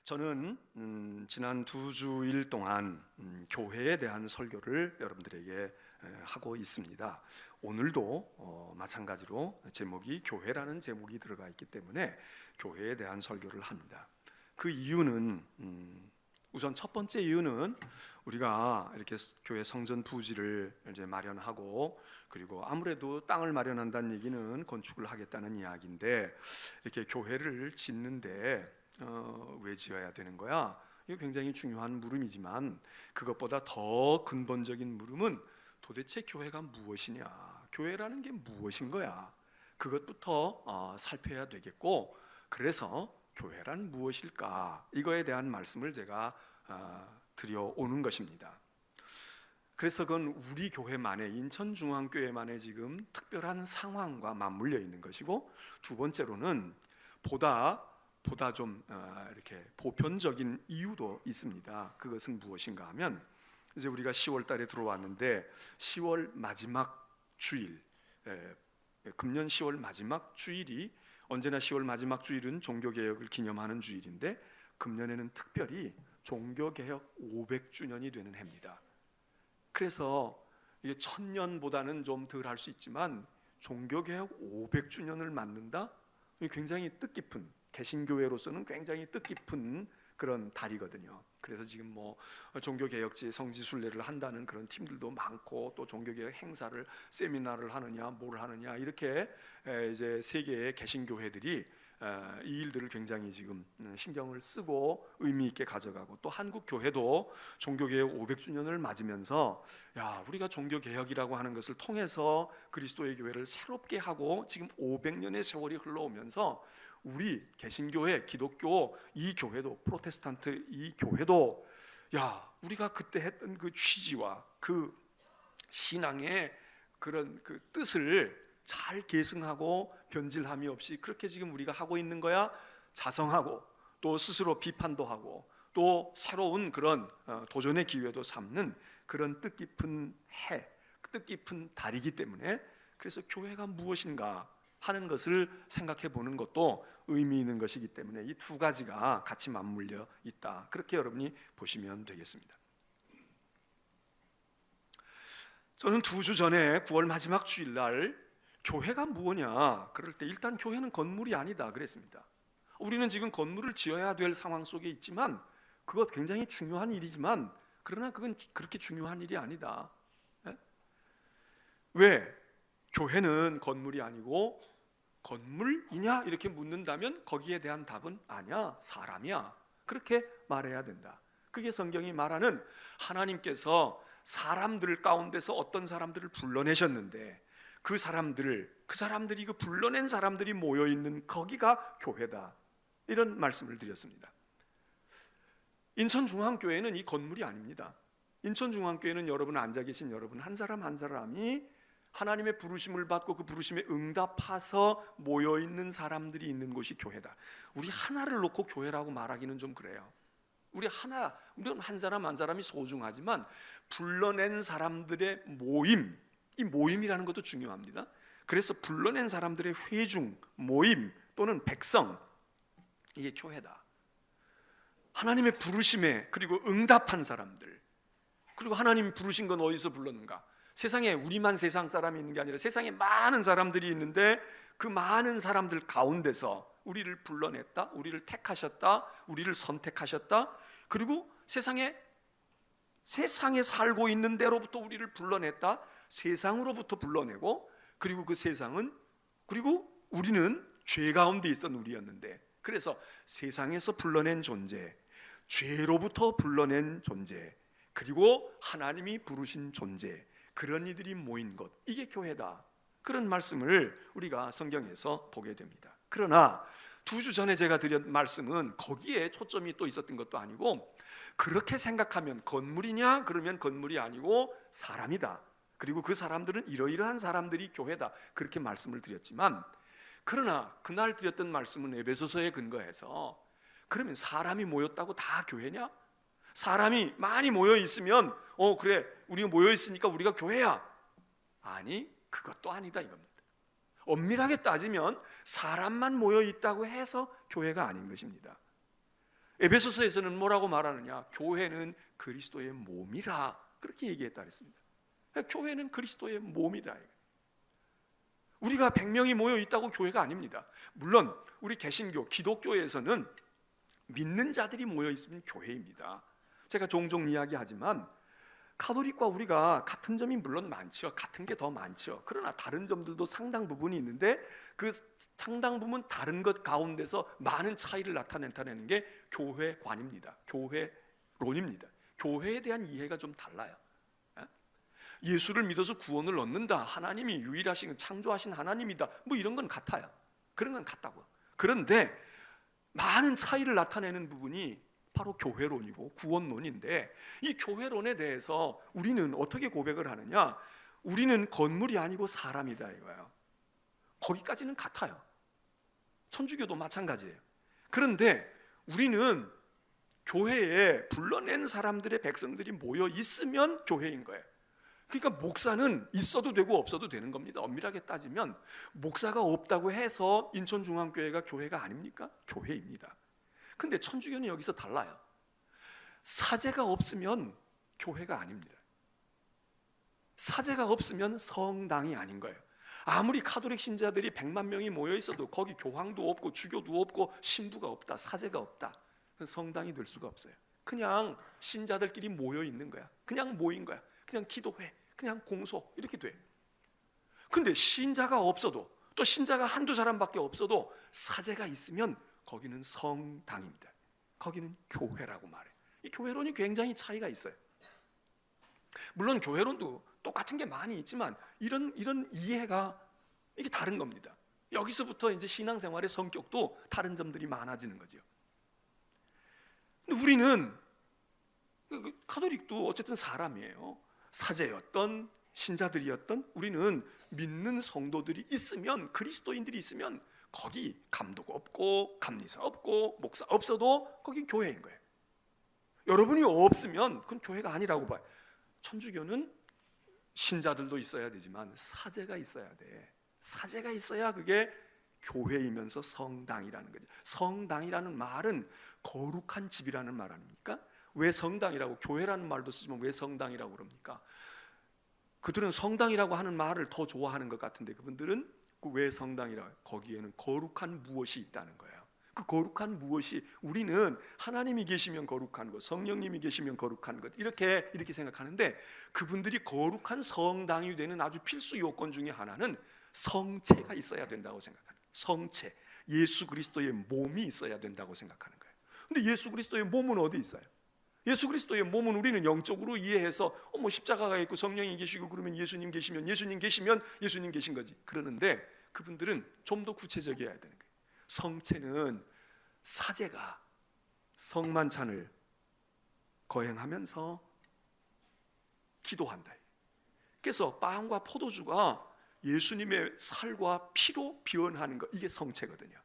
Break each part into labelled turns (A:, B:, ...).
A: 저는 지난 두 주일 동안 교회에 대한 설교를 여러분들에게 하고 있습니다. 오늘도 마찬가지로 제목이 교회라는 제목이 들어가 있기 때문에 교회에 대한 설교를 합니다. 그 이유는 우선 첫 번째 이유는 우리가 이렇게 교회 성전 부지를 이제 마련하고, 그리고 아무래도 땅을 마련한다는 얘기는 건축을 하겠다는 이야기인데, 이렇게 교회를 짓는데 왜 지어야 되는 거야? 이거 굉장히 중요한 물음이지만, 그것보다 더 근본적인 물음은 도대체 교회가 무엇이냐, 교회라는 게 무엇인 거야, 그것부터 살펴야 되겠고, 그래서 교회란 무엇일까, 이거에 대한 말씀을 제가 드려오는 것입니다. 그래서 그건 우리 교회만의, 인천중앙교회만의 지금 특별한 상황과 맞물려 있는 것이고, 두 번째로는 보다 좀 이렇게 보편적인 이유도 있습니다. 그것은 무엇인가 하면, 이제 우리가 10월 달에 들어왔는데 10월 마지막 주일, 금년 10월 마지막 주일이, 언제나 10월 마지막 주일은 종교개혁을 기념하는 주일인데, 금년에는 특별히 종교개혁 500주년이 되는 해입니다. 그래서 이게 1000년보다는 좀 덜 할 수 있지만 종교개혁 500주년을 맞는다? 굉장히 뜻깊은, 개신교회로서는 굉장히 뜻깊은 그런 달이거든요. 그래서 지금 종교개혁지 성지순례를 한다는 그런 팀들도 많고, 또 종교개혁 행사를, 세미나를 하느냐 뭘 하느냐, 이렇게 이제 세계의 개신교회들이 이 일들을 굉장히 지금 신경을 쓰고 의미 있게 가져가고, 또 한국 교회도 종교개혁 500주년을 맞으면서, 야, 우리가 종교개혁이라고 하는 것을 통해서 그리스도의 교회를 새롭게 하고, 지금 500년의 세월이 흘러오면서 우리 개신교회, 기독교 이 교회도, 프로테스탄트 이 교회도, 야, 우리가 그때 했던 그 취지와 그 신앙의 그런 그 뜻을 잘 계승하고 변질함이 없이 그렇게 지금 우리가 하고 있는 거야 자성하고, 또 스스로 비판도 하고, 또 새로운 그런 도전의 기회도 삼는 그런 뜻깊은 해, 뜻깊은 달이기 때문에, 그래서 교회가 무엇인가 하는 것을 생각해 보는 것도 의미 있는 것이기 때문에 이 두 가지가 같이 맞물려 있다, 그렇게 여러분이 보시면 되겠습니다. 저는 두 주 전에 9월 마지막 주일날 교회가 무엇냐 그럴 때, 일단 교회는 건물이 아니다 그랬습니다. 우리는 지금 건물을 지어야 될 상황 속에 있지만, 그것 굉장히 중요한 일이지만, 그러나 그건 그렇게 중요한 일이 아니다. 왜? 교회는 건물이 아니고 건물이냐 이렇게 묻는다면 거기에 대한 답은 아니야, 사람이야, 그렇게 말해야 된다. 그게 성경이 말하는, 하나님께서 사람들 가운데서 어떤 사람들을 불러내셨는데, 그 사람들이 그 불러낸 사람들이 모여있는 거기가 교회다, 이런 말씀을 드렸습니다. 인천중앙교회는 이 건물이 아닙니다. 인천중앙교회는 여러분, 앉아 계신 여러분 한 사람 한 사람이 하나님의 부르심을 받고 그 부르심에 응답해서 모여있는 사람들이 있는 곳이 교회다. 우리 하나를 놓고 교회라고 말하기는 좀 그래요. 우리는 한 사람 한 사람이 소중하지만, 불러낸 사람들의 모임, 이 모임이라는 것도 중요합니다. 그래서 불러낸 사람들의 회중, 모임 또는 백성, 이게 교회다. 하나님의 부르심에 그리고 응답한 사람들, 그리고 하나님이 부르신 건 어디서 불렀는가? 세상에 우리만 세상 사람이 있는 게 아니라 세상에 많은 사람들이 있는데, 그 많은 사람들 가운데서 우리를 불러냈다, 우리를 택하셨다, 우리를 선택하셨다, 그리고 세상에 살고 있는 데로부터 우리를 불러냈다, 세상으로부터 불러내고, 그리고 그 세상은, 그리고 우리는 죄 가운데 있던 우리였는데, 그래서 세상에서 불러낸 존재, 죄로부터 불러낸 존재, 그리고 하나님이 부르신 존재, 그런 이들이 모인 것, 이게 교회다, 그런 말씀을 우리가 성경에서 보게 됩니다. 그러나 두 주 전에 제가 드린 말씀은 거기에 초점이 또 있었던 것도 아니고, 그렇게 생각하면 건물이냐? 그러면 건물이 아니고 사람이다, 그리고 그 사람들은 이러이러한 사람들이 교회다, 그렇게 말씀을 드렸지만, 그러나 그날 드렸던 말씀은 에베소서에 근거해서, 그러면 사람이 모였다고 다 교회냐? 사람이 많이 모여 있으면 그래, 우리가 모여 있으니까 우리가 교회야? 아니, 그것도 아니다 이겁니다. 엄밀하게 따지면 사람만 모여 있다고 해서 교회가 아닌 것입니다. 에베소서에서는 뭐라고 말하느냐? 교회는 그리스도의 몸이라 그렇게 얘기했다 그랬습니다. 교회는 그리스도의 몸이다. 우리가 100명이 모여 있다고 교회가 아닙니다. 물론 우리 개신교, 기독교에서는 믿는 자들이 모여 있으면 교회입니다. 제가 종종 이야기하지만 카톨릭과 우리가 같은 점이 물론 많죠. 같은 게 더 많죠. 그러나 다른 점들도 상당 부분이 있는데 그 상당 부분 다른 것 가운데서 많은 차이를 나타내는 게 교회관입니다. 교회론입니다. 교회에 대한 이해가 좀 달라요. 예수를 믿어서 구원을 얻는다, 하나님이 유일하신 창조하신 하나님이다, 뭐 이런 건 같아요. 그런 건 같다고요. 그런데 많은 차이를 나타내는 부분이 바로 교회론이고 구원론인데, 이 교회론에 대해서 우리는 어떻게 고백을 하느냐? 우리는 건물이 아니고 사람이다 이거예요. 거기까지는 같아요. 천주교도 마찬가지예요. 그런데 우리는 교회에 불러낸 사람들의 백성들이 모여 있으면 교회인 거예요. 그러니까 목사는 있어도 되고 없어도 되는 겁니다. 엄밀하게 따지면 목사가 없다고 해서 인천중앙교회가 교회가 아닙니까? 교회입니다. 근데 천주교는 여기서 달라요. 사제가 없으면 교회가 아닙니다. 사제가 없으면 성당이 아닌 거예요. 아무리 카톨릭 신자들이 100만 명이 모여 있어도 거기 교황도 없고 주교도 없고 신부가 없다, 사제가 없다, 성당이 될 수가 없어요. 그냥 신자들끼리 모여 있는 거야. 그냥 모인 거야. 그냥 기도회, 그냥 공소, 이렇게 돼. 근데 신자가 없어도, 또 신자가 한두 사람밖에 없어도 사제가 있으면 거기는 성당입니다. 거기는 교회라고 말해요. 이 교회론이 굉장히 차이가 있어요. 물론 교회론도 똑같은 게 많이 있지만 이런 이해가 이게 다른 겁니다. 여기서부터 이제 신앙생활의 성격도 다른 점들이 많아지는 거죠. 근데 우리는 카톨릭도 어쨌든 사람이에요. 사제였던 신자들이었던 우리는 믿는 성도들이 있으면, 그리스도인들이 있으면 거기 감독 없고 감리사 없고 목사 없어도 거기 교회인 거예요. 여러분이 없으면 그건 교회가 아니라고 봐요. 천주교는 신자들도 있어야 되지만 사제가 있어야 돼. 사제가 있어야 그게 교회이면서 성당이라는 거죠. 성당이라는 말은 거룩한 집이라는 말 아닙니까? 왜 성당이라고, 교회라는 말도 쓰지만 왜 성당이라고 그럽니까? 그들은 성당이라고 하는 말을 더 좋아하는 것 같은데 그분들은 왜 성당이라? 거기에는 거룩한 무엇이 있다는 거예요. 그 거룩한 무엇이, 우리는 하나님이 계시면 거룩한 것, 성령님이 계시면 거룩한 것, 이렇게 생각하는데 그분들이 거룩한 성당이 되는 아주 필수 요건 중에 하나는 성체가 있어야 된다고 생각하는 거예요. 성체, 예수 그리스도의 몸이 있어야 된다고 생각하는 거예요. 근데 예수 그리스도의 몸은 어디 있어요? 예수 그리스도의 몸은 우리는 영적으로 이해해서 뭐 십자가가 있고 성령이 계시고 그러면 예수님 계시면 예수님 계신 거지. 그러는데 그분들은 좀 더 구체적이어야 되는 거예요. 성체는 사제가 성만찬을 거행하면서 기도한다. 그래서 빵과 포도주가 예수님의 살과 피로 변하는 것, 이게 성체거든요.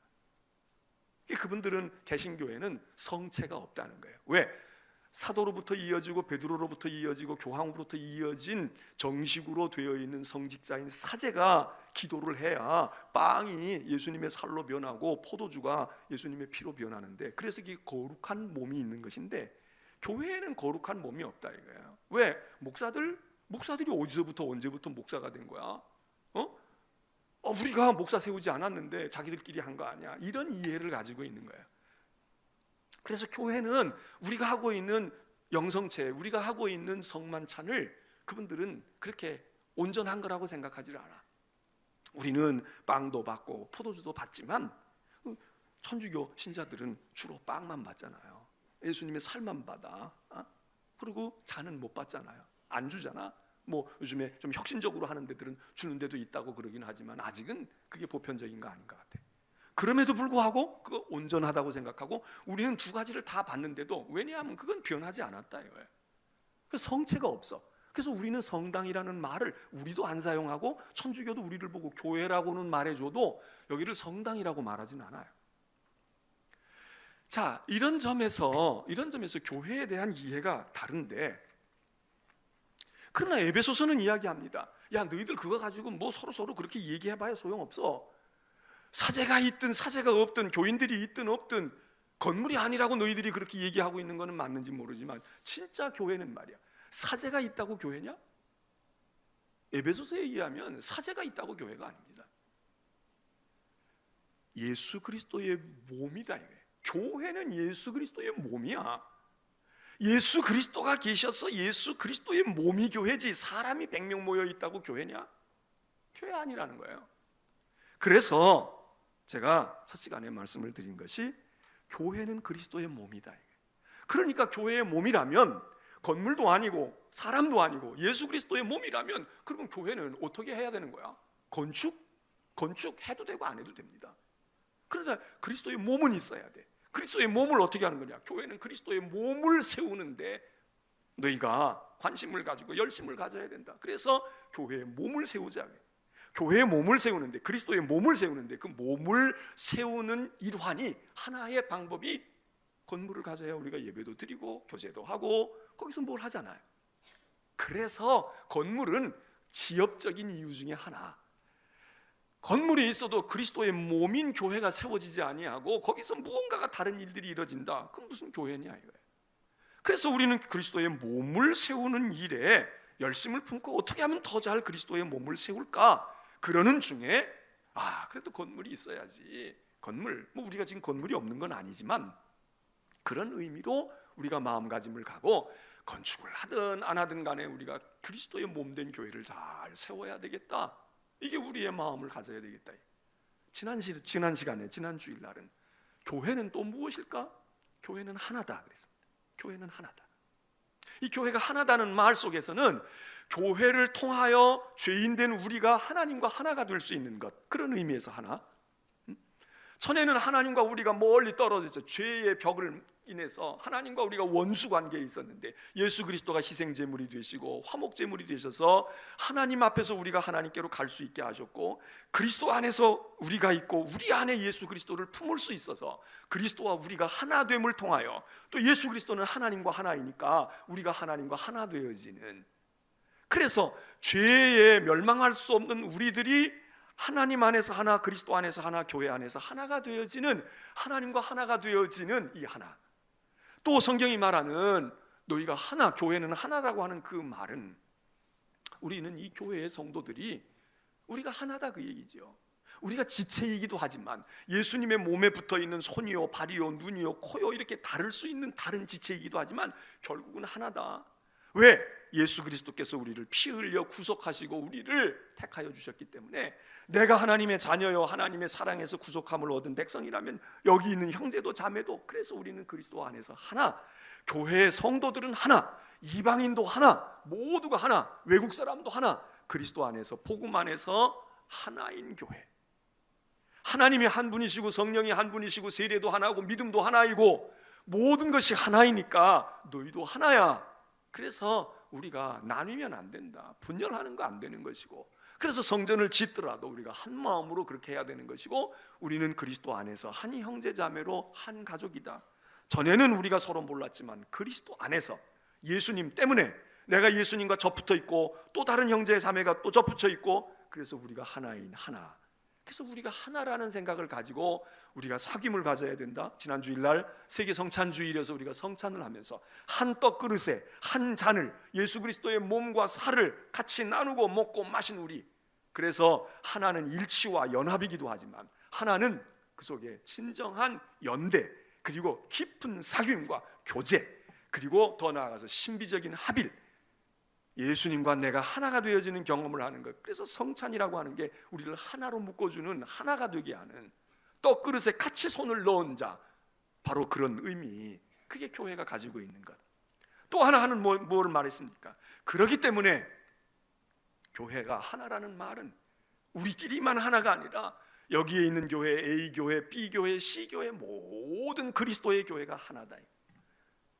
A: 그분들은 개신교회는 성체가 없다는 거예요. 왜? 사도로부터 이어지고 베드로로부터 이어지고 교황으로부터 이어진 정식으로 되어 있는 성직자인 사제가 기도를 해야 빵이 예수님의 살로 변하고 포도주가 예수님의 피로 변하는데, 그래서 이게 거룩한 몸이 있는 것인데 교회에는 거룩한 몸이 없다 이거예요. 왜? 목사들이 어디서부터 언제부터 목사가 된 거야? 우리가 목사 세우지 않았는데 자기들끼리 한 거 아니야? 이런 이해를 가지고 있는 거예요. 그래서 교회는 우리가 하고 있는 영성체, 우리가 하고 있는 성만찬을 그분들은 그렇게 온전한 거라고 생각하지 않아. 우리는 빵도 받고 포도주도 받지만 천주교 신자들은 주로 빵만 받잖아요. 예수님의 살만 받아. 그리고 잔은 못 받잖아요. 안 주잖아. 뭐 요즘에 좀 혁신적으로 하는 데들은 주는 데도 있다고 그러긴 하지만 아직은 그게 보편적인 거 아닌 것 같아. 그럼에도 불구하고 그거 온전하다고 생각하고 우리는 두 가지를 다 받는데도, 왜냐하면 그건 변하지 않았다 이거예요. 그 성체가 없어. 그래서 우리는 성당이라는 말을 우리도 안 사용하고 천주교도 우리를 보고 교회라고는 말해줘도 여기를 성당이라고 말하진 않아요. 자, 이런 점에서 교회에 대한 이해가 다른데, 그러나 에베소서는 이야기합니다. 야, 너희들 그거 가지고 뭐 서로 그렇게 얘기해봐야 소용없어. 사제가 있든 사제가 없든 교인들이 있든 없든 건물이 아니라고 너희들이 그렇게 얘기하고 있는 것은 맞는지 모르지만 진짜 교회는 말이야, 사제가 있다고 교회냐? 에베소서에 의하면 사제가 있다고 교회가 아닙니다. 예수 그리스도의 몸이다 이거예요. 교회는 예수 그리스도의 몸이야. 예수 그리스도가 계셔서 예수 그리스도의 몸이 교회지, 사람이 100명 모여 있다고 교회냐? 교회 아니라는 거예요. 그래서 제가 첫 시간에 말씀을 드린 것이 교회는 그리스도의 몸이다. 그러니까 교회의 몸이라면 건물도 아니고 사람도 아니고 예수 그리스도의 몸이라면 그러면 교회는 어떻게 해야 되는 거야? 건축해도 되고 안 해도 됩니다. 그러나 그리스도의 몸은 있어야 돼. 그리스도의 몸을 어떻게 하는 거냐? 교회는 그리스도의 몸을 세우는데 너희가 관심을 가지고 열심을 가져야 된다. 그래서 교회의 몸을 세우자. 교회의 몸을 세우는데, 그리스도의 몸을 세우는데 그 몸을 세우는 일환이, 하나의 방법이 건물을 가져야 우리가 예배도 드리고 교제도 하고 거기서 뭘 하잖아요. 그래서 건물은 지엽적인 이유 중에 하나, 건물이 있어도 그리스도의 몸인 교회가 세워지지 아니하고 거기서 무언가가 다른 일들이 이루어진다. 그럼 무슨 교회냐 이거예요. 그래서 우리는 그리스도의 몸을 세우는 일에 열심을 품고 어떻게 하면 더 잘 그리스도의 몸을 세울까? 그러는 중에 그래도 건물이 있어야지. 건물, 우리가 지금 건물이 없는 건 아니지만 그런 의미로 우리가 마음가짐을 가고 건축을 하든 안 하든 간에 우리가 그리스도의 몸된 교회를 잘 세워야 되겠다. 이게 우리의 마음을 가져야 되겠다. 지난 시간에, 지난 주일날은 교회는 또 무엇일까? 교회는 하나다 그랬습니다. 교회는 하나다. 이 교회가 하나다는 말 속에서는 교회를 통하여 죄인된 우리가 하나님과 하나가 될 수 있는 것, 그런 의미에서 하나. 전에는 하나님과 우리가 멀리 떨어졌죠. 죄의 벽을 인해서 하나님과 우리가 원수 관계에 있었는데 예수 그리스도가 희생제물이 되시고 화목제물이 되셔서 하나님 앞에서 우리가 하나님께로 갈 수 있게 하셨고, 그리스도 안에서 우리가 있고 우리 안에 예수 그리스도를 품을 수 있어서 그리스도와 우리가 하나됨을 통하여, 또 예수 그리스도는 하나님과 하나이니까 우리가 하나님과 하나 되어지는, 그래서 죄에 멸망할 수 없는 우리들이 하나님 안에서 하나, 그리스도 안에서 하나, 교회 안에서 하나가 되어지는, 하나님과 하나가 되어지는 이 하나. 또 성경이 말하는 너희가 하나, 교회는 하나라고 하는 그 말은 우리는 이 교회의 성도들이 우리가 하나다 그 얘기죠. 우리가 지체이기도 하지만 예수님의 몸에 붙어있는 손이요 발이요 눈이요 코요 이렇게 다를 수 있는 다른 지체이기도 하지만 결국은 하나다. 왜? 예수 그리스도께서 우리를 피 흘려 구속하시고 우리를 택하여 주셨기 때문에, 내가 하나님의 자녀요 하나님의 사랑에서 구속함을 얻은 백성이라면 여기 있는 형제도 자매도, 그래서 우리는 그리스도 안에서 하나, 교회의 성도들은 하나, 이방인도 하나, 모두가 하나, 외국 사람도 하나, 그리스도 안에서 복음 안에서 하나인 교회. 하나님이 한 분이시고 성령이 한 분이시고 세례도 하나고 믿음도 하나이고 모든 것이 하나이니까 너희도 하나야. 그래서 우리가 나뉘면 안 된다. 분열하는 거 안 되는 것이고, 그래서 성전을 짓더라도 우리가 한 마음으로 그렇게 해야 되는 것이고, 우리는 그리스도 안에서 한 형제 자매로 한 가족이다. 전에는 우리가 서로 몰랐지만 그리스도 안에서 예수님 때문에 내가 예수님과 접붙어 있고 또 다른 형제 자매가 또 접붙여 있고, 그래서 우리가 하나인 하나. 그래서 우리가 하나라는 생각을 가지고 우리가 사귐을 가져야 된다. 지난 주일날 세계 성찬주일에서 우리가 성찬을 하면서 한 떡 그릇에 한 잔을, 예수 그리스도의 몸과 살을 같이 나누고 먹고 마신 우리, 그래서 하나는 일치와 연합이기도 하지만 하나는 그 속에 진정한 연대, 그리고 깊은 사귐과 교제, 그리고 더 나아가서 신비적인 합일, 예수님과 내가 하나가 되어지는 경험을 하는 것. 그래서 성찬이라고 하는 게 우리를 하나로 묶어주는, 하나가 되게 하는, 떡그릇에 같이 손을 넣은 자, 바로 그런 의미, 그게 교회가 가지고 있는 것. 또 하나는 뭐를 말했습니까? 그렇기 때문에 교회가 하나라는 말은 우리끼리만 하나가 아니라 여기에 있는 교회, A교회, B교회, C교회 모든 그리스도의 교회가 하나다.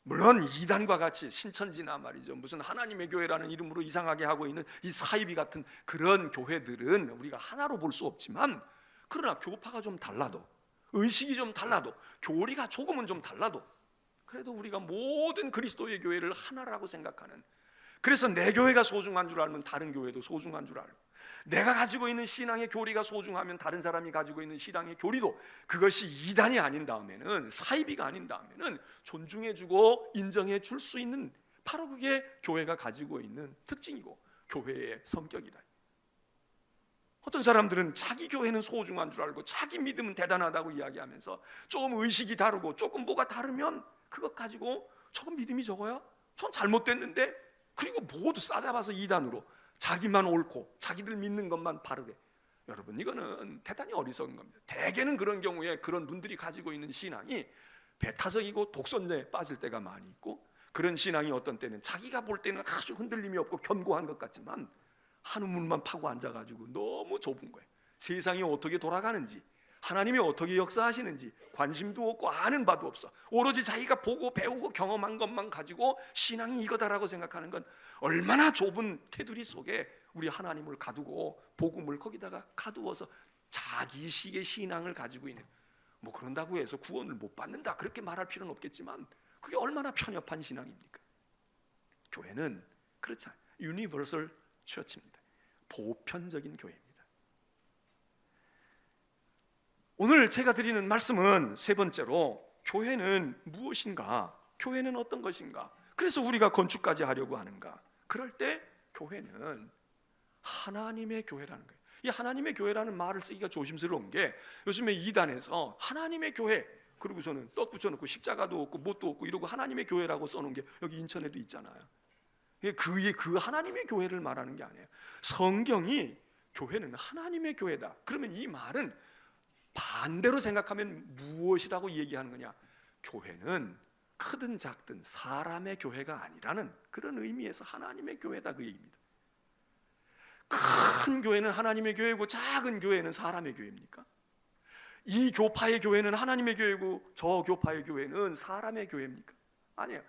A: 물론 이단과 같이 신천지나 말이죠, 무슨 하나님의 교회라는 이름으로 이상하게 하고 있는 이 사이비 같은 그런 교회들은 우리가 하나로 볼 수 없지만, 그러나 교파가 좀 달라도, 의식이 좀 달라도, 교리가 조금은 좀 달라도, 그래도 우리가 모든 그리스도의 교회를 하나라고 생각하는, 그래서 내 교회가 소중한 줄 알면 다른 교회도 소중한 줄 알고, 내가 가지고 있는 신앙의 교리가 소중하면 다른 사람이 가지고 있는 신앙의 교리도 그것이 이단이 아닌 다음에는, 사이비가 아닌 다음에는 존중해주고 인정해 줄 수 있는, 바로 그게 교회가 가지고 있는 특징이고 교회의 성격이다. 어떤 사람들은 자기 교회는 소중한 줄 알고 자기 믿음은 대단하다고 이야기하면서 조금 의식이 다르고 조금 뭐가 다르면 그것 가지고 저건 믿음이 적어야? 전 잘못됐는데, 그리고 모두 싸잡아서 이단으로 자기만 옳고 자기들 믿는 것만 바르게. 여러분, 이거는 대단히 어리석은 겁니다. 대개는 그런 경우에 그런 분들이 가지고 있는 신앙이 배타적이고 독선제에 빠질 때가 많이 있고, 그런 신앙이 어떤 때는 자기가 볼 때는 아주 흔들림이 없고 견고한 것 같지만 한 우물만 파고 앉아가지고 너무 좁은 거예요. 세상이 어떻게 돌아가는지, 하나님이 어떻게 역사하시는지 관심도 없고 아는 바도 없어. 오로지 자기가 보고 배우고 경험한 것만 가지고 신앙이 이거다라고 생각하는 건 얼마나 좁은 테두리 속에 우리 하나님을 가두고 복음을 거기다가 가두어서 자기식의 신앙을 가지고 있는, 뭐 그런다고 해서 구원을 못 받는다 그렇게 말할 필요는 없겠지만 그게 얼마나 편협한 신앙입니까? 교회는 그렇지 않아요. 유니버설 처치입니다. 보편적인 교회입니다. 오늘 제가 드리는 말씀은 세 번째로, 교회는 무엇인가? 교회는 어떤 것인가? 그래서 우리가 건축까지 하려고 하는가? 그럴 때 교회는 하나님의 교회라는 거예요. 이 하나님의 교회라는 말을 쓰기가 조심스러운 게, 요즘에 이단에서 하나님의 교회 그러고서는 떡 붙여놓고 십자가도 없고 뭣도 없고 이러고 하나님의 교회라고 써놓은 게 여기 인천에도 있잖아요. 그 하나님의 교회를 말하는 게 아니에요. 성경이 교회는 하나님의 교회다. 그러면 이 말은 반대로 생각하면 무엇이라고 얘기하는 거냐? 교회는 크든 작든 사람의 교회가 아니라는 그런 의미에서 하나님의 교회다, 그 얘기입니다. 큰 교회는 하나님의 교회고 작은 교회는 사람의 교회입니까? 이 교파의 교회는 하나님의 교회고 저 교파의 교회는 사람의 교회입니까? 아니에요.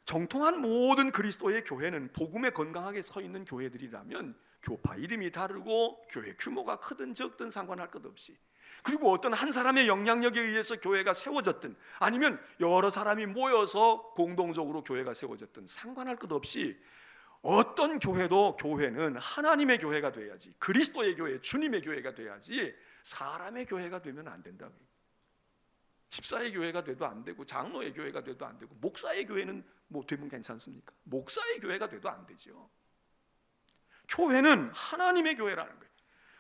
A: 정통한 모든 그리스도의 교회는 복음에 건강하게 서 있는 교회들이라면 교파 이름이 다르고 교회 규모가 크든 적든 상관할 것 없이, 그리고 어떤 한 사람의 영향력에 의해서 교회가 세워졌든 아니면 여러 사람이 모여서 공동적으로 교회가 세워졌든 상관할 것 없이, 어떤 교회도 교회는 하나님의 교회가 돼야지, 그리스도의 교회, 주님의 교회가 돼야지 사람의 교회가 되면 안 된다고요. 집사의 교회가 돼도 안 되고 장로의 교회가 돼도 안 되고 목사의 교회는 뭐 되면 괜찮습니까? 목사의 교회가 돼도 안 되죠. 교회는 하나님의 교회라는 거예요.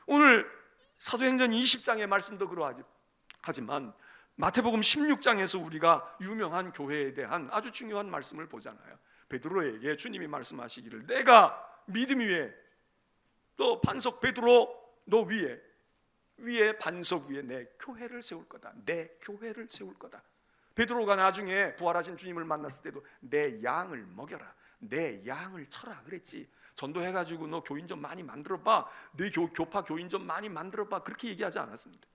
A: 오늘 사도행전 20장의 말씀도 그러하지만 마태복음 16장에서 우리가 유명한 교회에 대한 아주 중요한 말씀을 보잖아요. 베드로에게 주님이 말씀하시기를, 내가 믿음 위에, 또 반석 베드로 너 위에 반석 위에 내 교회를 세울 거다. 내 교회를 세울 거다. 베드로가 나중에 부활하신 주님을 만났을 때도 내 양을 먹여라, 내 양을 쳐라 그랬지. 전도해가지고 너 교인 좀 많이 만들어봐, 내 교파 교인 좀 많이 만들어봐, 그렇게 얘기하지 않았습니다.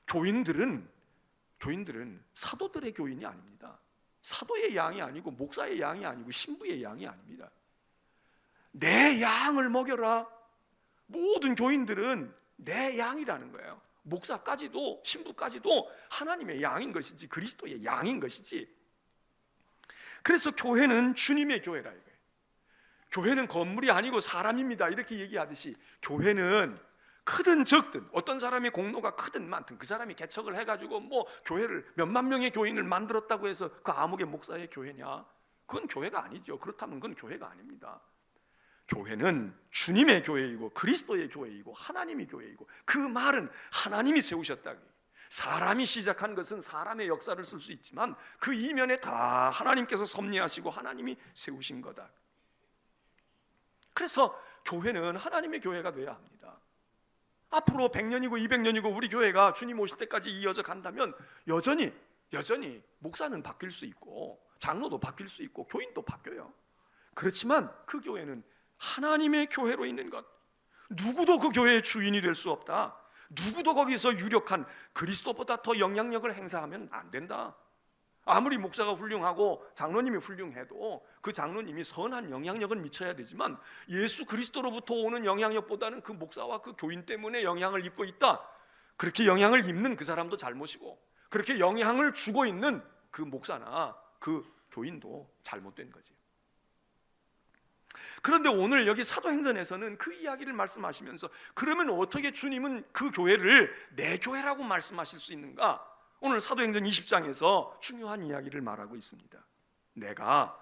A: 교인들은 사도들의 교인이 아닙니다. 사도의 양이 아니고 목사의 양이 아니고 신부의 양이 아닙니다. 내 양을 먹여라. 모든 교인들은 내 양이라는 거예요. 목사까지도 신부까지도 하나님의 양인 것이지, 그리스도의 양인 것이지. 그래서 교회는 주님의 교회라 이거예요. 교회는 건물이 아니고 사람입니다 이렇게 얘기하듯이, 교회는 크든 적든, 어떤 사람의 공로가 크든 많든 그 사람이 개척을 해가지고 뭐 교회를 몇만 명의 교인을 만들었다고 해서 그 아무개 목사의 교회냐? 그건 교회가 아니죠. 그렇다면 그건 교회가 아닙니다. 교회는 주님의 교회이고 그리스도의 교회이고 하나님의 교회이고, 그 말은 하나님이 세우셨다. 사람이 시작한 것은 사람의 역사를 쓸 수 있지만 그 이면에 다 하나님께서 섭리하시고 하나님이 세우신 거다. 그래서 교회는 하나님의 교회가 돼야 합니다. 앞으로 100년이고 200년이고 우리 교회가 주님 오실 때까지 이어져 간다면 여전히 목사는 바뀔 수 있고 장로도 바뀔 수 있고 교인도 바뀌어요. 그렇지만 그 교회는 하나님의 교회로 있는 것, 누구도 그 교회의 주인이 될 수 없다. 누구도 거기서 유력한 그리스도보다 더 영향력을 행사하면 안 된다. 아무리 목사가 훌륭하고 장로님이 훌륭해도 그 장로님이 선한 영향력을 미쳐야 되지만, 예수 그리스도로부터 오는 영향력보다는 그 목사와 그 교인 때문에 영향을 입고 있다, 그렇게 영향을 입는 그 사람도 잘못이고, 그렇게 영향을 주고 있는 그 목사나 그 교인도 잘못된 거지. 그런데 오늘 여기 사도행전에서는 그 이야기를 말씀하시면서 그러면 어떻게 주님은 그 교회를 내 교회라고 말씀하실 수 있는가? 오늘 사도행전 20장에서 중요한 이야기를 말하고 있습니다. 내가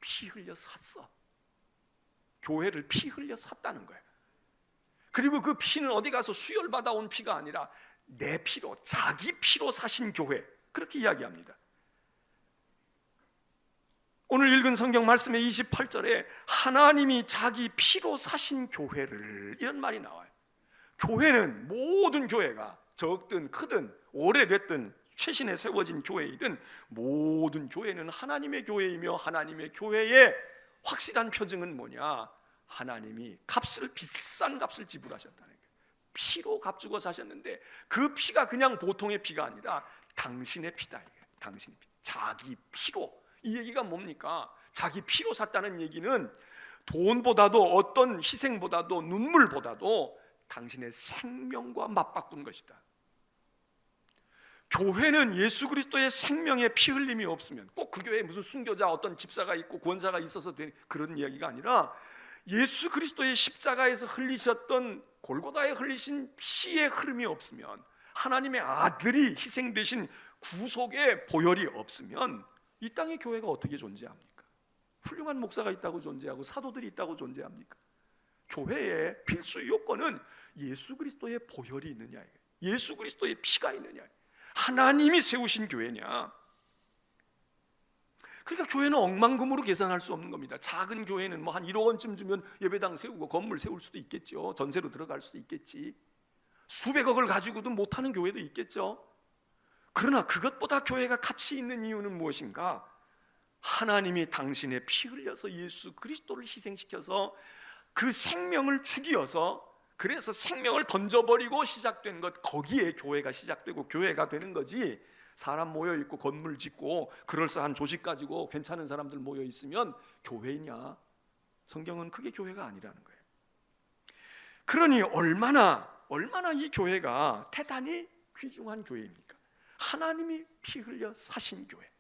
A: 피 흘려 샀어. 교회를 피 흘려 샀다는 거예요. 그리고 그 피는 어디 가서 수혈받아 온 피가 아니라 내 피로, 자기 피로 사신 교회, 그렇게 이야기합니다. 오늘 읽은 성경 말씀의 28절에 하나님이 자기 피로 사신 교회를, 이런 말이 나와요. 교회는, 모든 교회가 적든 크든 오래됐든 최신에 세워진 교회이든 모든 교회는 하나님의 교회이며 하나님의 교회의 확실한 표징은 뭐냐? 하나님이 비싼 값을 지불하셨다는 거예요. 피로 값주고 사셨는데 그 피가 그냥 보통의 피가 아니라 당신의 피다. 당신의 피, 자기 피로. 이 얘기가 뭡니까? 자기 피로 샀다는 얘기는 돈보다도 어떤 희생보다도 눈물보다도 당신의 생명과 맞바꾼 것이다. 교회는 예수 그리스도의 생명에 피 흘림이 없으면, 꼭 그 교회에 무슨 순교자 어떤 집사가 있고 권사가 있어서 된 그런 이야기가 아니라 예수 그리스도의 십자가에서 흘리셨던, 골고다에 흘리신 피의 흐름이 없으면, 하나님의 아들이 희생되신 구속의 보혈이 없으면 이 땅의 교회가 어떻게 존재합니까? 훌륭한 목사가 있다고 존재하고 사도들이 있다고 존재합니까? 교회의 필수 요건은 예수 그리스도의 보혈이 있느냐, 예수 그리스도의 피가 있느냐, 하나님이 세우신 교회냐. 그러니까 교회는 억만금으로 계산할 수 없는 겁니다. 작은 교회는 뭐 한 1억 원쯤 주면 예배당 세우고 건물 세울 수도 있겠죠. 전세로 들어갈 수도 있겠지. 수백억을 가지고도 못하는 교회도 있겠죠. 그러나 그것보다 교회가 가치 있는 이유는 무엇인가? 하나님이 당신의 피 흘려서 예수 그리스도를 희생시켜서 그 생명을 죽이어서, 그래서 생명을 던져버리고 시작된 것, 거기에 교회가 시작되고 교회가 되는 거지. 사람 모여있고 건물 짓고 그럴싸한 조직 가지고 괜찮은 사람들 모여있으면 교회냐? 성경은 그게 교회가 아니라는 거예요. 그러니 얼마나 이 교회가 대단히 귀중한 교회입니까? 하나님이 피 흘려 사신 교회,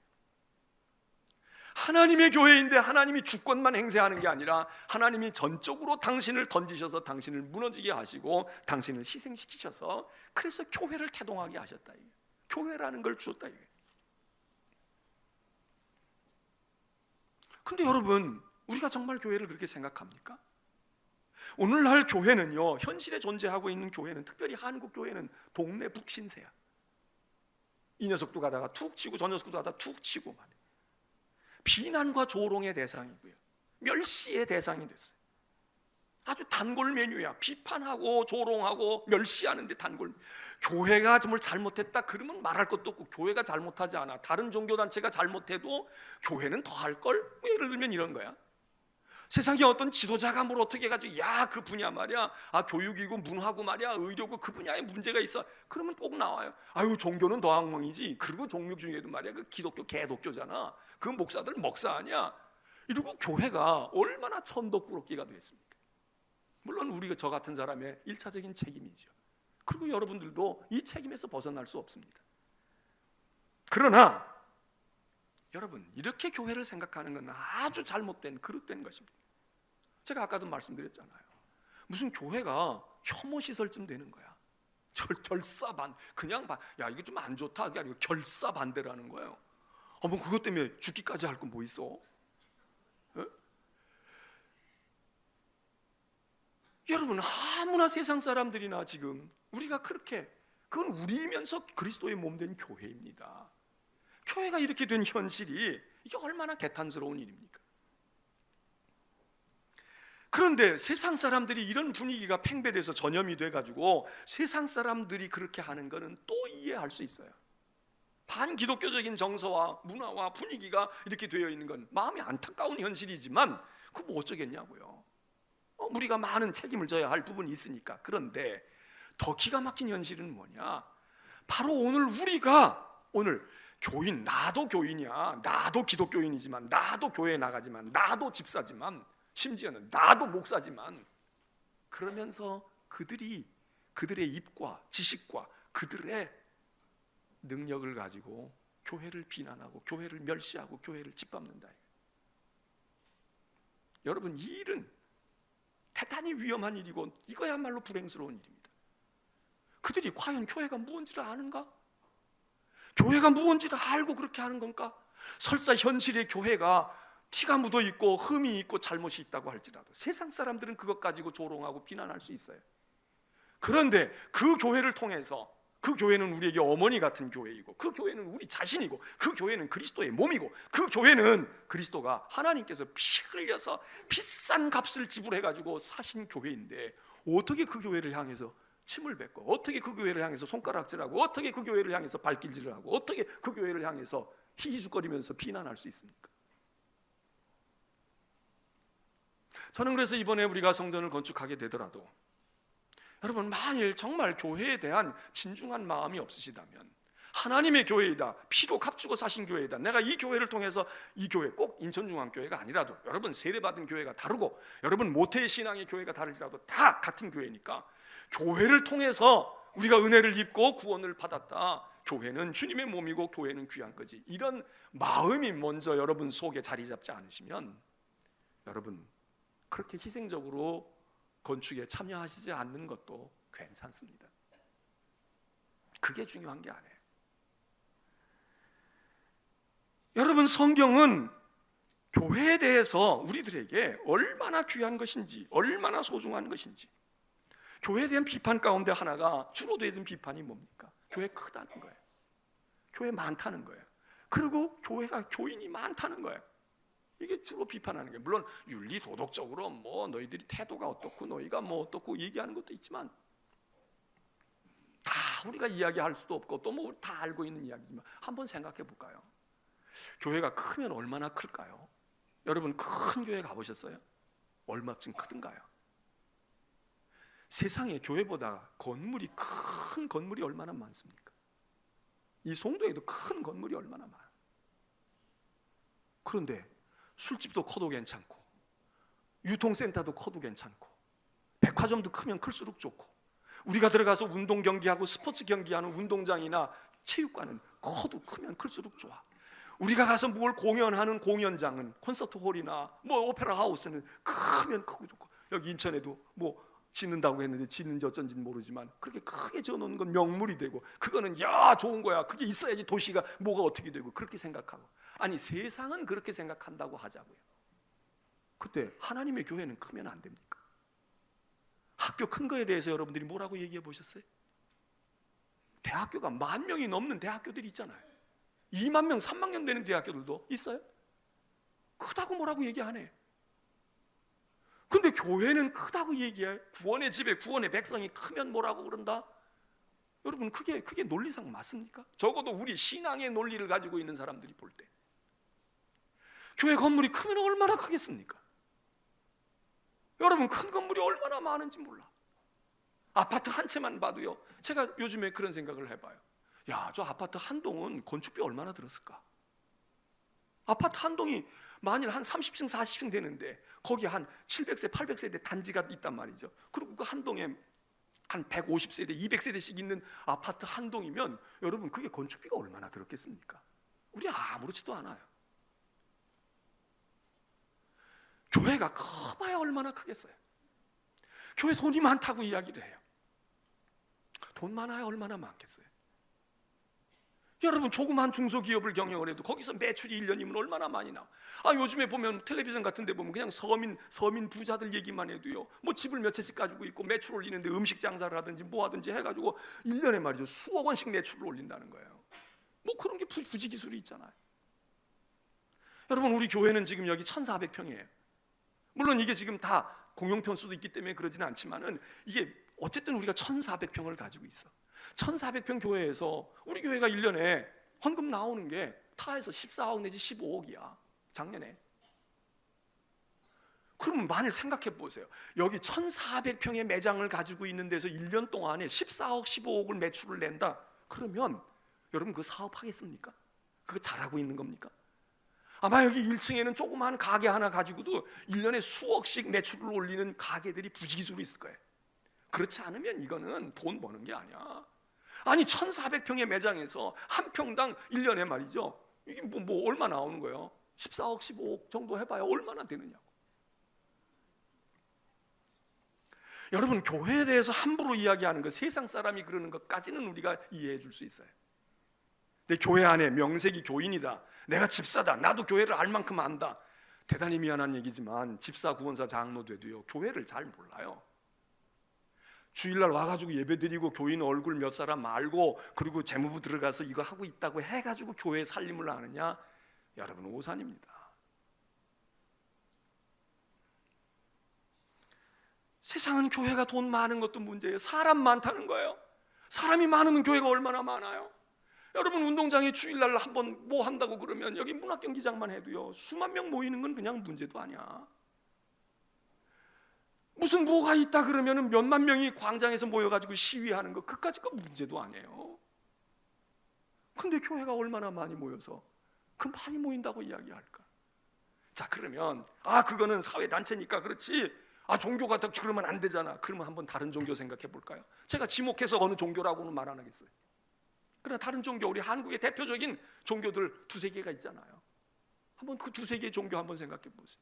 A: 하나님의 교회인데 하나님이 주권만 행세하는 게 아니라 하나님이 전적으로 당신을 던지셔서 당신을 무너지게 하시고 당신을 희생시키셔서 그래서 교회를 태동하게 하셨다. 교회라는 걸 주었다. 근데 여러분, 우리가 정말 교회를 그렇게 생각합니까? 오늘날 교회는요, 현실에 존재하고 있는 교회는, 특별히 한국 교회는 동네 북신세야. 이 녀석도 가다가 툭 치고 저 녀석도 가다가 툭 치고 말이에요. 비난과 조롱의 대상이고요, 멸시의 대상이 됐어요. 아주 단골 메뉴야. 비판하고 조롱하고 멸시하는데 단골. 교회가 뭘 잘못했다 그러면 말할 것도 없고, 교회가 잘못하지 않아, 다른 종교단체가 잘못해도 교회는 더 할걸? 예를 들면 이런 거야. 세상에 어떤 지도자가 뭘 어떻게 해가지고 야, 그 분야 말이야, 교육이고 문화고 말이야, 의료고 그 분야에 문제가 있어, 그러면 꼭 나와요. 아유, 종교는 더 엉망이지. 그리고 종교 중에도 말이야, 그 기독교 개독교잖아, 그 목사들 먹사 아니야. 이러고 교회가 얼마나 천덕꾸러기가 됐습니까? 물론 우리가 저 같은 사람의 1차적인 책임이죠. 그리고 여러분들도 이 책임에서 벗어날 수 없습니다. 그러나 여러분, 이렇게 교회를 생각하는 건 아주 잘못된, 그릇된 것입니다. 제가 아까도 말씀드렸잖아요. 무슨 교회가 혐오 시설쯤 되는 거야. 결사반, 그냥 야, 이거 좀 안 좋다, 그게 아니고 결사반대라는 거예요. 뭐 그것 때문에 죽기까지 할 건 뭐 있어? 에? 여러분, 아무나 세상 사람들이나 지금 우리가 그렇게, 그건 우리이면서 그리스도의 몸된 교회입니다. 교회가 이렇게 된 현실이, 이게 얼마나 개탄스러운 일입니까? 그런데 세상 사람들이 이런 분위기가 팽배돼서 전염이 돼가지고 세상 사람들이 그렇게 하는 거는 또 이해할 수 있어요. 반기독교적인 정서와 문화와 분위기가 이렇게 되어 있는 건 마음이 안타까운 현실이지만 그거 뭐 어쩌겠냐고요. 우리가 많은 책임을 져야 할 부분이 있으니까. 그런데 더 기가 막힌 현실은 뭐냐? 바로 오늘 우리가, 오늘 교인, 나도 교인이야, 나도 기독교인이지만, 나도 교회에 나가지만, 나도 집사지만, 심지어는 나도 목사지만, 그러면서 그들의 입과 지식과 그들의 능력을 가지고 교회를 비난하고 교회를 멸시하고 교회를 짓밟는다. 여러분, 이 일은 대단히 위험한 일이고 이거야말로 불행스러운 일입니다. 그들이 과연 교회가 무엇인지를 아는가? 교회가 무엇인지를 알고 그렇게 하는 건가? 설사 현실의 교회가 티가 묻어 있고 흠이 있고 잘못이 있다고 할지라도 세상 사람들은 그것 가지고 조롱하고 비난할 수 있어요. 그런데 그 교회를 통해서, 그 교회는 우리에게 어머니 같은 교회이고, 그 교회는 우리 자신이고, 그 교회는 그리스도의 몸이고, 그 교회는 그리스도가 하나님께서 피 흘려서 비싼 값을 지불해가지고 사신 교회인데, 어떻게 그 교회를 향해서 침을 뱉고, 어떻게 그 교회를 향해서 손가락질하고, 어떻게 그 교회를 향해서 발길질을 하고, 어떻게 그 교회를 향해서 희죽거리면서 비난할 수 있습니까? 저는 그래서 이번에 우리가 성전을 건축하게 되더라도, 여러분, 만일 정말 교회에 대한 진중한 마음이 없으시다면, 하나님의 교회이다, 피로 값주고 사신 교회이다, 내가 이 교회를 통해서, 이 교회 꼭 인천중앙교회가 아니라도 여러분 세례받은 교회가 다르고, 여러분 모태의 신앙의 교회가 다르지라도 다 같은 교회니까, 교회를 통해서 우리가 은혜를 입고 구원을 받았다, 교회는 주님의 몸이고 교회는 귀한 거지, 이런 마음이 먼저 여러분 속에 자리 잡지 않으시면, 여러분 그렇게 희생적으로 건축에 참여하시지 않는 것도 괜찮습니다. 그게 중요한 게 아니에요. 여러분, 성경은 교회에 대해서 우리들에게 얼마나 귀한 것인지, 얼마나 소중한 것인지, 교회에 대한 비판 가운데 하나가 주로 되는 비판이 뭡니까? 교회 크다는 거예요. 교회 많다는 거예요. 그리고 교회가 교인이 많다는 거예요. 이게 주로 비판하는 거예요. 물론 윤리 도덕적으로 뭐 너희들이 태도가 어떻고 너희가 뭐 어떻고 얘기하는 것도 있지만, 다 우리가 이야기할 수도 없고 또 뭐 다 알고 있는 이야기지만, 한번 생각해 볼까요? 교회가 크면 얼마나 클까요? 여러분, 큰 교회 가보셨어요? 얼마쯤 크든가요? 세상에 교회보다 건물이, 큰 건물이 얼마나 많습니까? 이 송도에도 큰 건물이 얼마나 많아요. 그런데 술집도 커도 괜찮고, 유통센터도 커도 괜찮고, 백화점도 크면 클수록 좋고, 우리가 들어가서 운동 경기하고 스포츠 경기하는 운동장이나 체육관은 커도 크면 클수록 좋아. 우리가 가서 뭘 공연하는 공연장은, 콘서트 홀이나 뭐 오페라 하우스는 크면 크고 좋고, 여기 인천에도 뭐 짓는다고 했는데 짓는지 어쩐지는 모르지만 그렇게 크게 지어놓는 건 명물이 되고, 그거는 야 좋은 거야, 그게 있어야지 도시가 뭐가 어떻게 되고, 그렇게 생각하고, 아니 세상은 그렇게 생각한다고 하자고요. 그때 하나님의 교회는 크면 안 됩니까? 학교 큰 거에 대해서 여러분들이 뭐라고 얘기해 보셨어요? 대학교가 10,000명이 넘는 대학교들이 있잖아요. 20,000명, 30,000명 되는 대학교들도 있어요. 크다고 뭐라고 얘기 안 해. 근데 교회는 크다고 얘기해. 구원의 집에 구원의 백성이 크면 뭐라고 그런다? 여러분, 그게 논리상 맞습니까? 적어도 우리 신앙의 논리를 가지고 있는 사람들이 볼 때 교회 건물이 크면 얼마나 크겠습니까? 여러분, 큰 건물이 얼마나 많은지 몰라. 아파트 한 채만 봐도요, 제가 요즘에 그런 생각을 해봐요. 야, 저 아파트 한 동은 건축비 얼마나 들었을까? 아파트 한 동이 만일 한 30층 40층 되는데 거기 한 700세 800세대 단지가 있단 말이죠. 그리고 그 한 동에 한 150세대 200세대씩 있는 아파트 한 동이면 여러분, 그게 건축비가 얼마나 들었겠습니까? 우리 아무렇지도 않아요. 교회가 커봐야 얼마나 크겠어요? 교회 돈이 많다고 이야기를 해요. 돈 많아야 얼마나 많겠어요? 여러분, 조그만 중소기업을 경영을 해도 거기서 매출이 1년이면 얼마나 많이 나와. 요즘에 보면 텔레비전 같은 데 보면 그냥 서민 부자들 얘기만 해도요, 뭐 집을 몇 채씩 가지고 있고 매출 올리는데 음식 장사를 하든지 뭐 하든지 해가지고 1년에 말이죠 수억 원씩 매출을 올린다는 거예요. 뭐 그런 게 부지기술이 있잖아요. 여러분, 우리 교회는 지금 여기 1,400평이에요 물론 이게 지금 다 공용평수도 있기 때문에 그러지는 않지만은, 이게 어쨌든 우리가 1,400평을 가지고 있어. 1,400평 교회에서 우리 교회가 1년에 헌금 나오는 게 타에서 14억 내지 15억이야 작년에. 그럼 만일 생각해 보세요. 여기 1,400평의 매장을 가지고 있는 데서 1년 동안에 14억 15억을 매출을 낸다. 그러면 여러분, 그 사업하겠습니까? 그거 잘하고 있는 겁니까? 아마 여기 1층에는 조그만 가게 하나 가지고도 1년에 수억씩 매출을 올리는 가게들이 부지기수로 있을 거예요. 그렇지 않으면 이거는 돈 버는 게 아니야. 아니 1,400평의 매장에서 한 평당 1년에 말이죠, 이게 뭐 얼마 나오는 거예요? 14억 15억 정도 해봐야 얼마나 되느냐고. 여러분, 교회에 대해서 함부로 이야기하는 것, 세상 사람이 그러는 것까지는 우리가 이해해 줄 수 있어요. 내 교회 안에 명색이 교인이다, 내가 집사다, 나도 교회를 알 만큼 안다. 대단히 미안한 얘기지만 집사, 구원사, 장로 돼도요, 교회를 잘 몰라요. 주일날 와가지고 예배드리고 교인 얼굴 몇 사람 알고 그리고 재무부 들어가서 이거 하고 있다고 해가지고 교회 살림을 하느냐? 여러분, 오산입니다. 세상은 교회가 돈 많은 것도 문제예요. 사람 많다는 거예요. 사람이 많으면 교회가 얼마나 많아요. 여러분, 운동장에 주일날 한번 뭐 한다고 그러면 여기 문학경기장만 해도요, 수만 명 모이는 건 그냥 문제도 아니야. 무슨 뭐가 있다 그러면 몇만 명이 광장에서 모여가지고 시위하는 거, 그까짓 거 문제도 아니에요. 근데 교회가 얼마나 많이 모여서 그 많이 모인다고 이야기할까? 자, 그러면 그거는 사회단체니까 그렇지, 종교가 딱 그러면 안 되잖아. 그러면 한번 다른 종교 생각해 볼까요? 제가 지목해서 어느 종교라고는 말 안 하겠어요. 그러나 다른 종교, 우리 한국의 대표적인 종교들 두세 개가 있잖아요. 한번 그 두세 개의 종교 한번 생각해 보세요.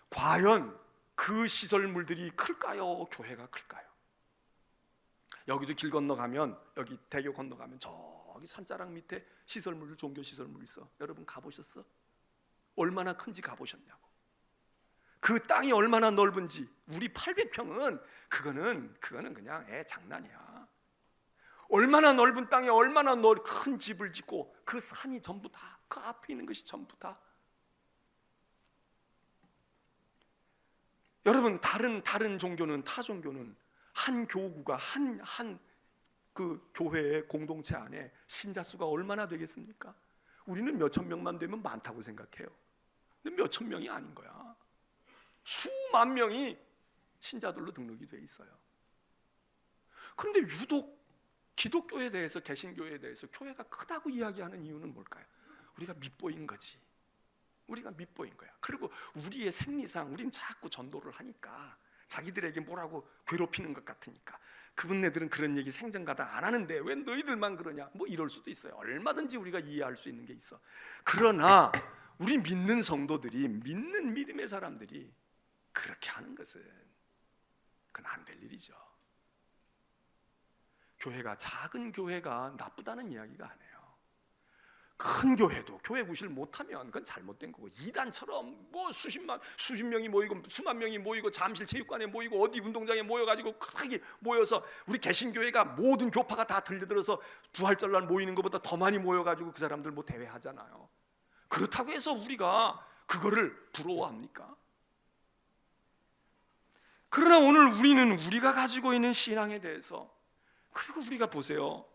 A: 과연 그 시설물들이 클까요? 교회가 클까요? 여기도 길 건너가면, 여기 대교 건너가면 저기 산자락 밑에 시설물, 종교 시설물 있어. 여러분 가보셨어? 얼마나 큰지 가보셨냐고. 그 땅이 얼마나 넓은지. 우리 800평은 그거는 그냥 장난이야. 얼마나 넓은 땅에 얼마나 큰 집을 짓고 그 산이 전부 다, 그 앞에 있는 것이 전부 다. 여러분, 다른 종교는, 타 종교는 한 교구가 한 그 교회의 공동체 안에 신자 수가 얼마나 되겠습니까? 우리는 몇천 명만 되면 많다고 생각해요. 근데 몇천 명이 아닌 거야. 수만 명이 신자들로 등록이 돼 있어요. 그런데 유독 기독교에 대해서, 개신교에 대해서 교회가 크다고 이야기하는 이유는 뭘까요? 우리가 밉보인 거지. 우리가 밉보인 거야. 그리고 우리의 생리상 우린 자꾸 전도를 하니까, 자기들에게 뭐라고 괴롭히는 것 같으니까, 그분네들은 그런 얘기 생전가다 안 하는데 왜 너희들만 그러냐, 뭐 이럴 수도 있어요. 얼마든지 우리가 이해할 수 있는 게 있어. 그러나 우리 믿는 성도들이, 믿는 믿음의 사람들이 그렇게 하는 것은 그건 안 될 일이죠. 교회가, 작은 교회가 나쁘다는 이야기가 아니에요. 큰 교회도 교회 구실 못하면 그건 잘못된 거고, 이단처럼 뭐 수십 명이 모이고 수만 명이 모이고 잠실 체육관에 모이고 어디 운동장에 모여가지고 크게 모여서, 우리 개신교회가 모든 교파가 다 들려들어서 부활절날 모이는 것보다 더 많이 모여가지고 그 사람들 뭐 대회하잖아요. 그렇다고 해서 우리가 그거를 부러워합니까? 그러나 오늘 우리는 우리가 가지고 있는 신앙에 대해서, 그리고 우리가 보세요,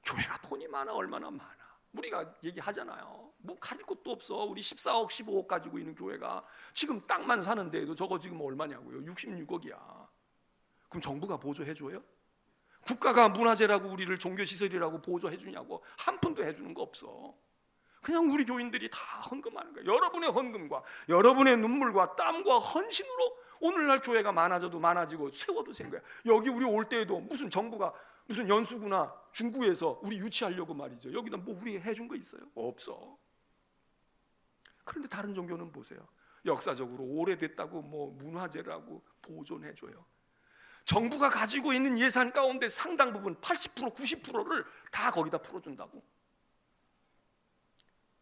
A: 교회가 돈이 많아, 얼마나 많아. 우리가 얘기하잖아요. 뭐 가릴 것도 없어. 우리 14억, 15억 가지고 있는 교회가 지금 땅만 사는데도 저거 지금 얼마냐고요? 66억이야. 그럼 정부가 보조해줘요? 국가가 문화재라고 우리를 종교시설이라고 보조해주냐고? 한 푼도 해주는 거 없어. 그냥 우리 교인들이 다 헌금하는 거예요. 여러분의 헌금과 여러분의 눈물과 땀과 헌신으로 오늘날 교회가 많아져도 많아지고 세워도 생 거야. 여기 우리 올 때에도 무슨 정부가 무슨 연수구나 중구에서 우리 유치하려고 말이죠. 여기다 뭐 우리 해준 거 있어요? 없어. 그런데 다른 종교는 보세요. 역사적으로 오래됐다고 뭐 문화재라고 보존해줘요. 정부가 가지고 있는 예산 가운데 상당 부분 80%, 90%를 다 거기다 풀어준다고.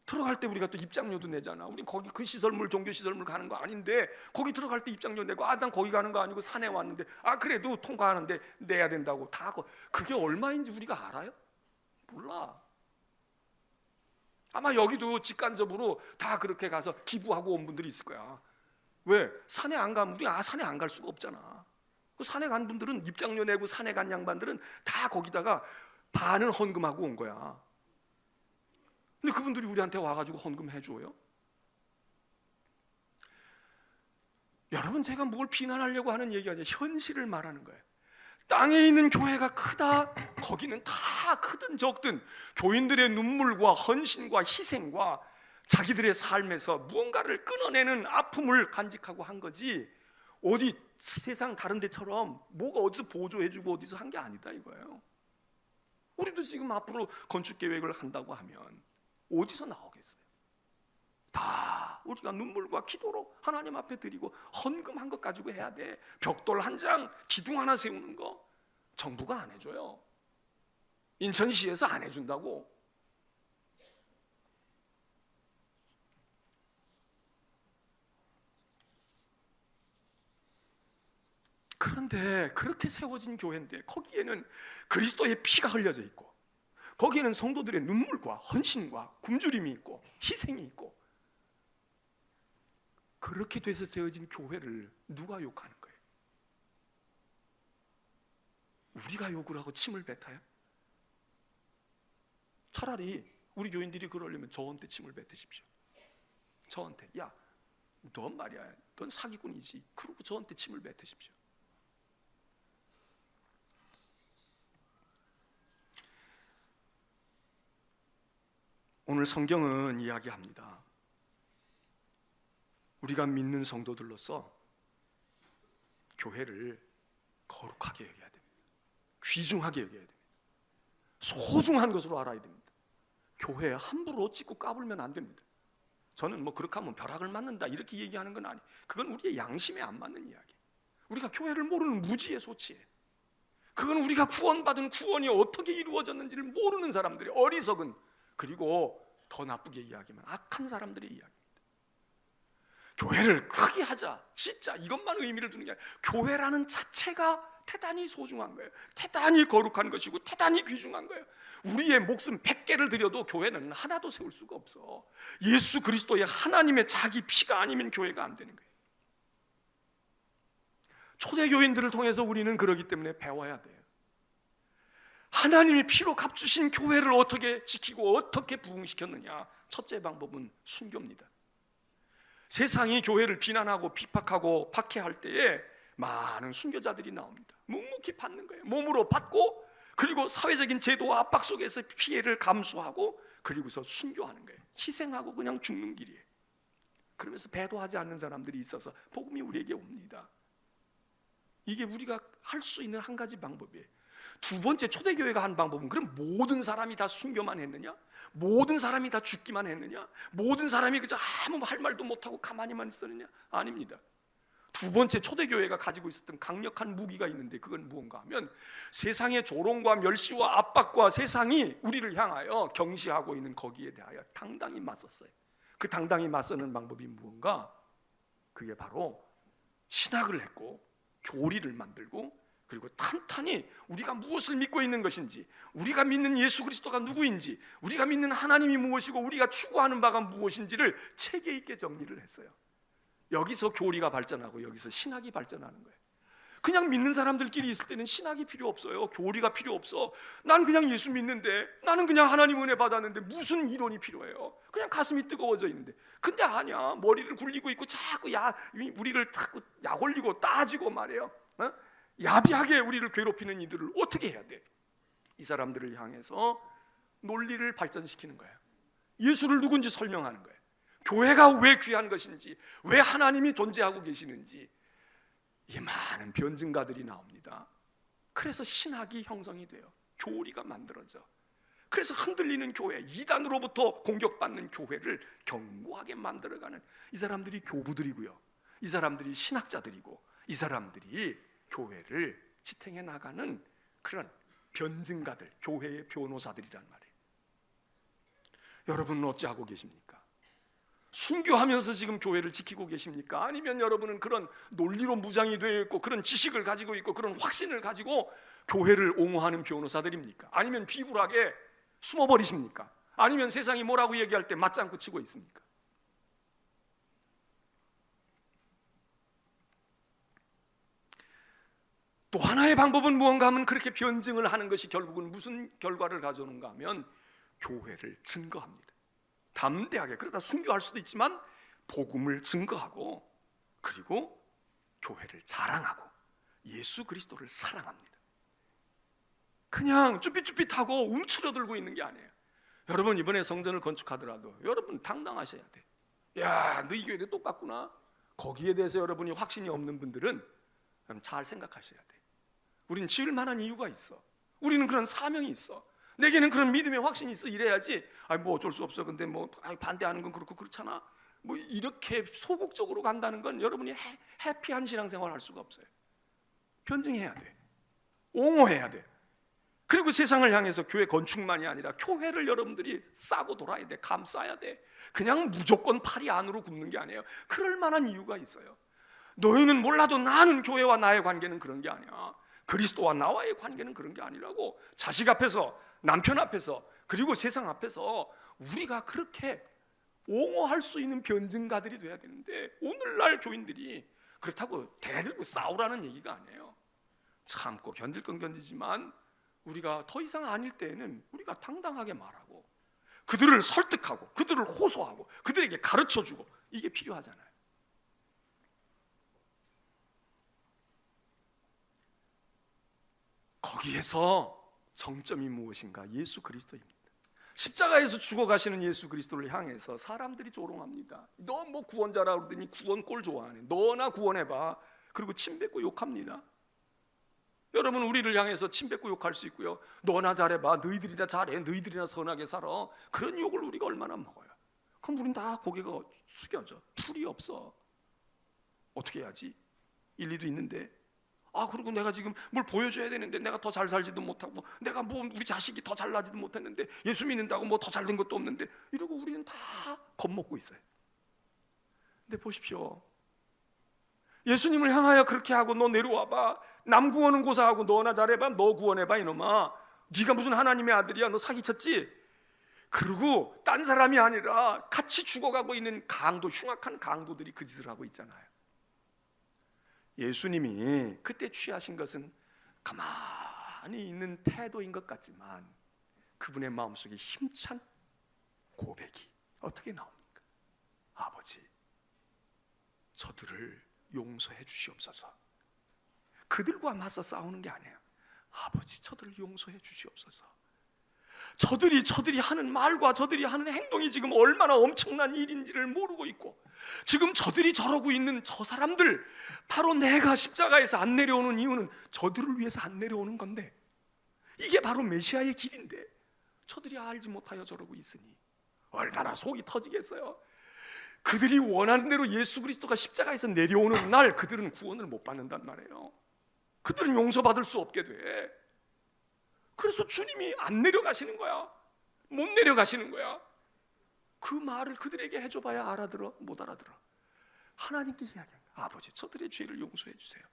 A: 들어갈 때 우리가 또 입장료도 내잖아. 우린 거기 그 시설물, 종교 시설물 가는 거 아닌데 거기 들어갈 때 입장료 내고, 난 거기 가는 거 아니고 산에 왔는데 그래도 통과하는데 내야 된다고. 다 그게 얼마인지 우리가 알아요? 몰라. 아마 여기도 직간접으로 다 그렇게 가서 기부하고 온 분들이 있을 거야. 왜? 산에 안 가면 우리 산에 안 갈 수가 없잖아. 그 산에 간 분들은, 입장료 내고 산에 간 양반들은 다 거기다가 반은 헌금하고 온 거야. 근데 그분들이 우리한테 와가지고 헌금해 줘요? 여러분, 제가 뭘 비난하려고 하는 얘기가 아니라 현실을 말하는 거예요. 땅에 있는 교회가 크다, 거기는 다 크든 적든 교인들의 눈물과 헌신과 희생과 자기들의 삶에서 무언가를 끊어내는 아픔을 간직하고 한 거지, 어디 세상 다른 데처럼 뭐가 어디서 보조해주고 어디서 한 게 아니다 이거예요. 우리도 지금 앞으로 건축 계획을 한다고 하면 어디서 나오겠어요? 다 우리가 눈물과 기도로 하나님 앞에 드리고 헌금한 것 가지고 해야 돼. 벽돌 한 장, 기둥 하나 세우는 거 정부가 안 해줘요. 인천시에서 안 해준다고. 그런데 그렇게 세워진 교회인데 거기에는 그리스도의 피가 흘려져 있고, 거기에는 성도들의 눈물과 헌신과 굶주림이 있고 희생이 있고, 그렇게 돼서 세워진 교회를 누가 욕하는 거예요? 우리가 욕을 하고 침을 뱉어요? 차라리 우리 교인들이 그러려면 저한테 침을 뱉으십시오. 저한테, 야, 넌 말이야, 넌 사기꾼이지. 그러고 저한테 침을 뱉으십시오. 오늘 성경은 이야기합니다. 우리가 믿는 성도들로서 교회를 거룩하게 여겨야 됩니다. 귀중하게 여겨야 됩니다. 소중한 것으로 알아야 됩니다. 교회에 함부로 찍고 까불면 안 됩니다. 저는 뭐 그렇게 하면 벼락을 맞는다 이렇게 얘기하는 건 아니에요. 그건 우리의 양심에 안 맞는 이야기. 우리가 교회를 모르는 무지의 소치예요. 그건 우리가 구원받은 구원이 어떻게 이루어졌는지를 모르는 사람들이, 어리석은, 그리고 더 나쁘게 이야기하면 악한 사람들의 이야기입니다. 교회를 크게 하자, 진짜 이것만 의미를 두는 게 아니라 교회라는 자체가 대단히 소중한 거예요. 대단히 거룩한 것이고 대단히 귀중한 거예요. 우리의 목숨 100개를 들여도 교회는 하나도 세울 수가 없어. 예수 그리스도의 하나님의 자기 피가 아니면 교회가 안 되는 거예요. 초대교인들을 통해서 우리는 그러기 때문에 배워야 돼요. 하나님이 피로 값주신 교회를 어떻게 지키고 어떻게 부흥시켰느냐. 첫째 방법은 순교입니다. 세상이 교회를 비난하고 비판하고 박해할 때에 많은 순교자들이 나옵니다. 묵묵히 받는 거예요. 몸으로 받고, 그리고 사회적인 제도와 압박 속에서 피해를 감수하고, 그리고서 순교하는 거예요. 희생하고 그냥 죽는 길이에요. 그러면서 배도하지 않는 사람들이 있어서 복음이 우리에게 옵니다. 이게 우리가 할 수 있는 한 가지 방법이에요. 두 번째, 초대교회가 한 방법은, 그럼 모든 사람이 다 순교만 했느냐? 모든 사람이 다 죽기만 했느냐? 모든 사람이 그저 아무 할 말도 못하고 가만히만 있었느냐? 아닙니다. 두 번째, 초대교회가 가지고 있었던 강력한 무기가 있는데, 그건 무언가 하면 세상의 조롱과 멸시와 압박과 세상이 우리를 향하여 경시하고 있는 거기에 대하여 당당히 맞섰어요. 그 당당히 맞서는 방법이 무언가? 그게 바로 신학을 했고 교리를 만들고, 그리고 탄탄히 우리가 무엇을 믿고 있는 것인지, 우리가 믿는 예수 그리스도가 누구인지, 우리가 믿는 하나님이 무엇이고 우리가 추구하는 바가 무엇인지를 체계 있게 정리를 했어요. 여기서 교리가 발전하고 여기서 신학이 발전하는 거예요. 그냥 믿는 사람들끼리 있을 때는 신학이 필요 없어요. 교리가 필요 없어. 난 그냥 예수 믿는데, 나는 그냥 하나님 은혜 받았는데 무슨 이론이 필요해요? 그냥 가슴이 뜨거워져 있는데. 근데 아니야, 머리를 굴리고 있고 자꾸 우리를 자꾸 약 올리고 따지고 말이에요. 야비하게 우리를 괴롭히는 이들을 어떻게 해야 돼? 이 사람들을 향해서 논리를 발전시키는 거예요. 예수를 누군지 설명하는 거예요. 교회가 왜 귀한 것인지, 왜 하나님이 존재하고 계시는지. 이 많은 변증가들이 나옵니다. 그래서 신학이 형성이 돼요. 교리가 만들어져. 그래서 흔들리는 교회, 이단으로부터 공격받는 교회를 견고하게 만들어가는 이 사람들이 교부들이고요, 이 사람들이 신학자들이고, 이 사람들이 교회를 지탱해 나가는 그런 변증가들, 교회의 변호사들이란 말이에요. 여러분은 어찌하고 계십니까? 순교하면서 지금 교회를 지키고 계십니까? 아니면 여러분은 그런 논리로 무장이 되어 있고 그런 지식을 가지고 있고 그런 확신을 가지고 교회를 옹호하는 변호사들입니까? 아니면 비굴하게 숨어버리십니까? 아니면 세상이 뭐라고 얘기할 때 맞장구 치고 있습니까? 또 하나의 방법은 무언가 하면, 그렇게 변증을 하는 것이 결국은 무슨 결과를 가져오는가 하면 교회를 증거합니다. 담대하게, 그러다 순교할 수도 있지만 복음을 증거하고, 그리고 교회를 자랑하고 예수 그리스도를 사랑합니다. 그냥 쭈삣쭈삣하고 움츠러들고 있는 게 아니에요. 여러분, 이번에 성전을 건축하더라도 여러분 당당하셔야 돼. 야, 너희 교회도 똑같구나. 거기에 대해서 여러분이 확신이 없는 분들은 잘 생각하셔야 돼. 우리는 지을 만한 이유가 있어. 우리는 그런 사명이 있어. 내게는 그런 믿음의 확신이 있어. 이래야지. 뭐 어쩔 수 없어. 근데 뭐 반대하는 건 그렇고 그렇잖아. 뭐 이렇게 소극적으로 간다는 건 여러분이 해피한 신앙생활 할 수가 없어요. 변증해야 돼. 옹호해야 돼. 그리고 세상을 향해서 교회 건축만이 아니라 교회를 여러분들이 싸고 돌아야 돼. 감싸야 돼. 그냥 무조건 팔이 안으로 굽는 게 아니에요. 그럴 만한 이유가 있어요. 너희는 몰라도 나는 교회와 나의 관계는 그런 게 아니야. 그리스도와 나와의 관계는 그런 게 아니라고. 자식 앞에서, 남편 앞에서, 그리고 세상 앞에서 우리가 그렇게 옹호할 수 있는 변증가들이 돼야 되는데, 오늘날 교인들이 그렇다고 대들고 싸우라는 얘기가 아니에요. 참고 견딜 건 견디지만 우리가 더 이상 아닐 때에는 우리가 당당하게 말하고 그들을 설득하고 그들을 호소하고 그들에게 가르쳐주고, 이게 필요하잖아요. 거기에서 정점이 무엇인가? 예수 그리스도입니다. 십자가에서 죽어가시는 예수 그리스도를 향해서 사람들이 조롱합니다. 너 뭐 구원자라 그러더니 구원 꼴 좋아하네. 너나 구원해봐. 그리고 침뱉고 욕합니다. 여러분, 우리를 향해서 침뱉고 욕할 수 있고요, 너나 잘해봐, 너희들이나 잘해, 너희들이나 선하게 살아, 그런 욕을 우리가 얼마나 먹어요. 그럼 우린 다 고개가 숙여져. 풀이 없어. 어떻게 해야지? 일리도 있는데, 그리고 내가 지금 뭘 보여줘야 되는데 내가 더 잘 살지도 못하고, 내가 뭐 우리 자식이 더 잘나지도 못했는데, 예수 믿는다고 뭐 더 잘된 것도 없는데, 이러고 우리는 다 겁먹고 있어요. 근데 보십시오, 예수님을 향하여 그렇게 하고 너 내려와봐, 남 구원은 고사하고 너나 잘해봐, 너 구원해봐, 이놈아, 네가 무슨 하나님의 아들이야, 너 사기쳤지? 그리고 딴 사람이 아니라 같이 죽어가고 있는 강도, 흉악한 강도들이 그 짓을 하고 있잖아요. 예수님이 그때 취하신 것은 가만히 있는 태도인 것 같지만 그분의 마음속에 힘찬 고백이 어떻게 나옵니까? 아버지, 저들을 용서해 주시옵소서. 그들과 맞서 싸우는 게 아니에요. 아버지, 저들을 용서해 주시옵소서. 저들이 하는 말과 저들이 하는 행동이 지금 얼마나 엄청난 일인지를 모르고 있고, 지금 저들이 저러고 있는 저 사람들, 바로 내가 십자가에서 안 내려오는 이유는 저들을 위해서 안 내려오는 건데, 이게 바로 메시아의 길인데 저들이 알지 못하여 저러고 있으니 얼마나 속이 터지겠어요. 그들이 원하는 대로 예수 그리스도가 십자가에서 내려오는 날 그들은 구원을 못 받는단 말이에요. 그들은 용서받을 수 없게 돼. 그래서 주님이 안 내려가시는 거야. 못 내려가시는 거야. 그 말을 그들에게 해줘봐야 알아들어? 못 알아들어. 하나님께 이야기합니다. 아버지, 저들의 죄를 용서해 주세요.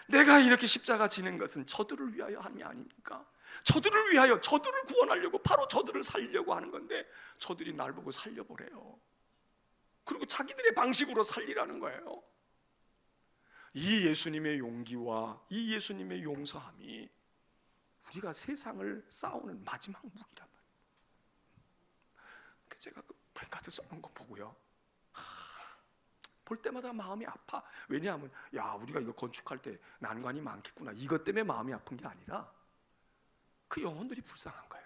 A: 내가 이렇게 십자가 지는 것은 저들을 위하여 함이 아닙니까? 저들을 위하여, 저들을 구원하려고, 바로 저들을 살리려고 하는 건데 저들이 날 보고 살려보래요. 그리고 자기들의 방식으로 살리라는 거예요. 이 예수님의 용기와 이 예수님의 용서함이 우리가 세상을 싸우는 마지막 무기란 말이에요. 제가 그 플래카드 써놓은 거 보고요, 볼 때마다 마음이 아파. 왜냐하면 우리가 이거 건축할 때 난관이 많겠구나, 이것 때문에 마음이 아픈 게 아니라 그 영혼들이 불쌍한 거예요.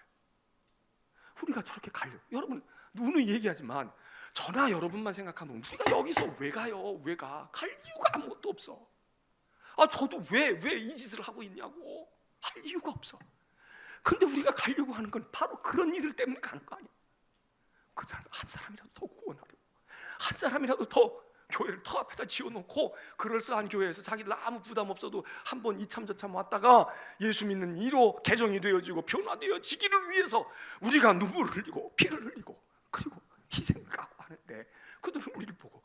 A: 우리가 저렇게 가려고, 여러분 누누이 얘기하지만 저나 여러분만 생각하면 우리가 여기서 왜 가요? 왜 가? 갈 이유가 아무것도 없어. 저도 왜 이 짓을 하고 있냐고 할 이유가 없어. 근데 우리가 가려고 하는 건 바로 그런 일들 때문에 가는 거 아니야. 그 사람 한 사람이라도 더 구원하려고, 한 사람이라도 더 교회를 더 앞에다 지어놓고 그럴싸한 교회에서 자기들 아무 부담 없어도 한번 이참 저참 왔다가 예수 믿는 이로 개정이 되어지고 변화되어지기를 위해서 우리가 눈물을 흘리고 피를 흘리고 그리고 희생을 갖고 하는데, 그들은 우리를 보고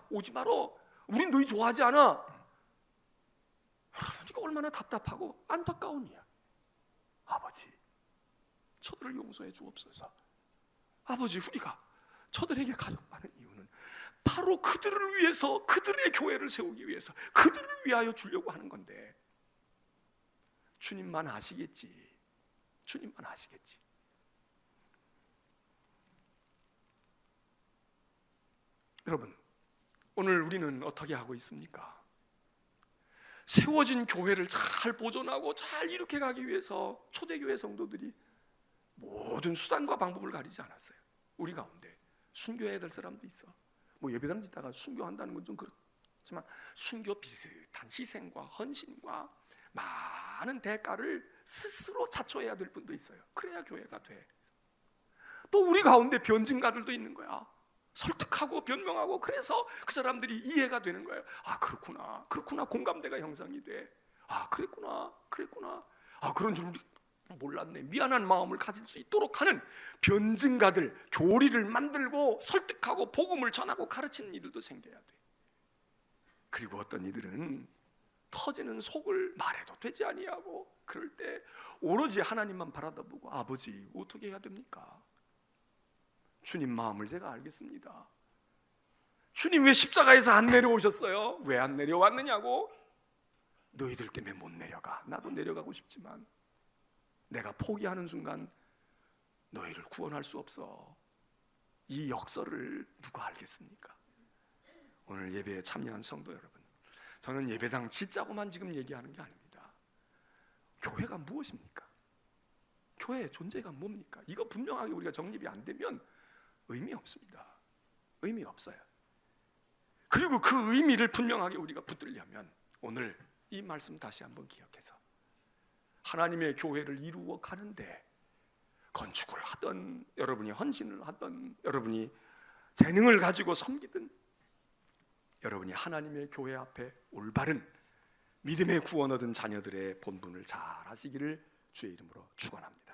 A: 오지 말어, 우린 너희 좋아하지 않아. 이거 얼마나 답답하고 안타까운 일이야. 아버지, 저들을 용서해 주옵소서. 아버지, 우리가 저들에게 가족하는 이유는 바로 그들을 위해서, 그들의 교회를 세우기 위해서, 그들을 위하여 주려고 하는 건데, 주님만 아시겠지. 주님만 아시겠지. 여러분, 오늘 우리는 어떻게 하고 있습니까? 세워진 교회를 잘 보존하고 잘 이렇게 가기 위해서 초대교회 성도들이 모든 수단과 방법을 가리지 않았어요. 우리 가운데 순교해야 될 사람도 있어. 예배당 짓다가 순교한다는 건 좀 그렇지만 순교 비슷한 희생과 헌신과 많은 대가를 스스로 자초해야 될 분도 있어요. 그래야 교회가 돼. 또 우리 가운데 변증가들도 있는 거야. 설득하고 변명하고, 그래서 그 사람들이 이해가 되는 거예요. 아, 그렇구나, 그렇구나, 공감대가 형성이 돼. 아, 그랬구나, 그랬구나. 아, 그런 줄 몰랐네. 미안한 마음을 가질 수 있도록 하는 변증가들, 교리를 만들고 설득하고 복음을 전하고 가르치는 이들도 생겨야 돼. 그리고 어떤 이들은 터지는 속을 말해도 되지 아니하고, 그럴 때 오로지 하나님만 바라다보고, 아버지 어떻게 해야 됩니까? 주님 마음을 제가 알겠습니다. 주님 왜 십자가에서 안 내려오셨어요? 왜 안 내려왔느냐고? 너희들 때문에 못 내려가. 나도 내려가고 싶지만 내가 포기하는 순간 너희를 구원할 수 없어. 이 역설을 누가 알겠습니까? 오늘 예배에 참여한 성도 여러분, 저는 예배당 짓자고만 지금 얘기하는 게 아닙니다. 교회가 무엇입니까? 교회의 존재가 뭡니까? 이거 분명하게 우리가 정립이 안 되면 의미 없습니다. 의미 없어요. 그리고 그 의미를 분명하게 우리가 붙들려면 오늘 이 말씀 다시 한번 기억해서 하나님의 교회를 이루어 가는데 건축을 하든, 여러분이 헌신을 하든, 여러분이 재능을 가지고 섬기든, 여러분이 하나님의 교회 앞에 올바른 믿음의 구원 얻은 자녀들의 본분을 잘 하시기를 주의 이름으로 축원합니다.